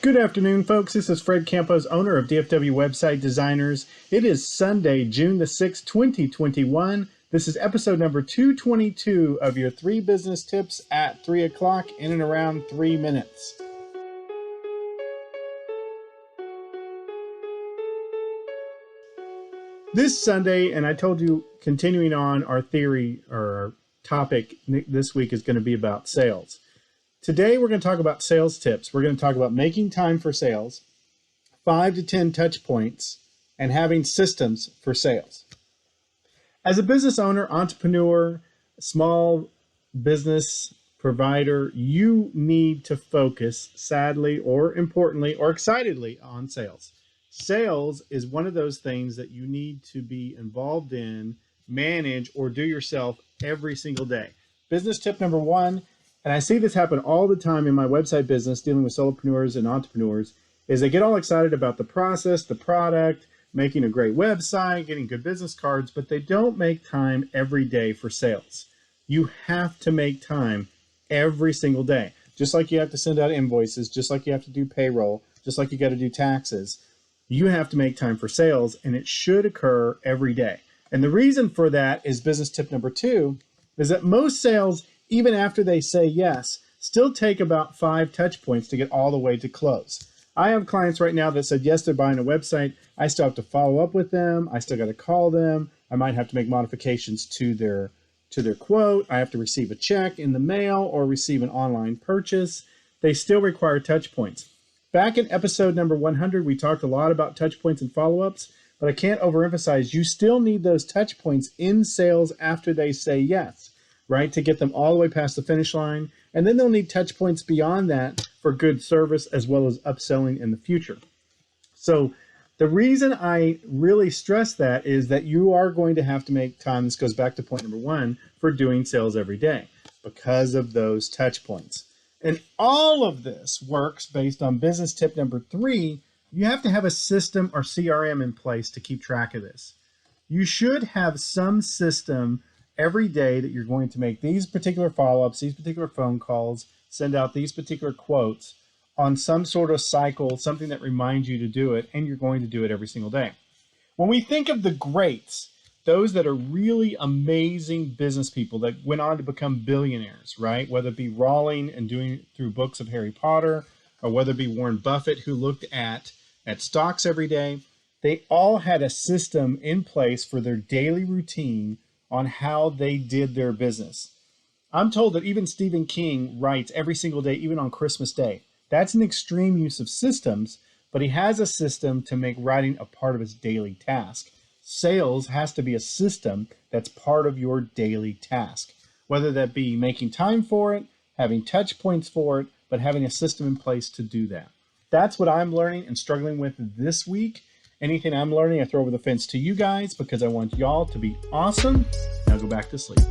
Good afternoon, folks. This is Fred Campos, owner of DFW Website Designers. It is Sunday, June the 6th, 2021. This is episode number 222 of your 3 business tips at 3 o'clock in and around 3 minutes. This Sunday, and I told you, continuing on our theory or our topic this week is going to be about sales. Today, we're going to talk about sales tips. We're going to talk about making time for sales, 5 to 10 touch points, and having systems for sales. As a business owner, entrepreneur, small business provider, you need to focus, sadly or importantly or excitedly, on sales. Sales is one of those things that you need to be involved in, manage, or do yourself every single day. Business tip number 1, and I see this happen all the time in my website business, dealing with solopreneurs and entrepreneurs, is they get all excited about the process, the product, making a great website, getting good business cards, but they don't make time every day for sales. You have to make time every single day. Just like you have to send out invoices, just like you have to do payroll, just like you got to do taxes, you have to make time for sales, and it should occur every day. And the reason for that is business tip number 2, is that most sales, even after they say yes, still take about 5 touch points to get all the way to close. I have clients right now that said, yes, they're buying a website. I still have to follow up with them. I still got to call them. I might have to make modifications to their quote. I have to receive a check in the mail or receive an online purchase. They still require touch points. Back in episode number 100, we talked a lot about touch points and follow-ups, but I can't overemphasize, you still need those touch points in sales after they say yes, right? To get them all the way past the finish line. And then they'll need touch points beyond that for good service as well as upselling in the future. So the reason I really stress that is that you are going to have to make time, this goes back to point number 1, for doing sales every day because of those touch points. And all of this works based on business tip number 3. You have to have a system or CRM in place to keep track of this. You should have some system every day that you're going to make these particular follow-ups, these particular phone calls, send out these particular quotes on some sort of cycle, something that reminds you to do it, and you're going to do it every single day. When we think of the greats, those that are really amazing business people that went on to become billionaires, right? Whether it be Rowling and doing it through books of Harry Potter, or whether it be Warren Buffett, who looked at stocks every day, they all had a system in place for their daily routine on how they did their business. I'm told that even Stephen King writes every single day, even on Christmas Day. That's an extreme use of systems, but he has a system to make writing a part of his daily task. Sales has to be a system that's part of your daily task, whether that be making time for it, having touch points for it, but having a system in place to do that. That's what I'm learning and struggling with this week. Anything I'm learning, I throw over the fence to you guys because I want y'all to be awesome. Now go back to sleep.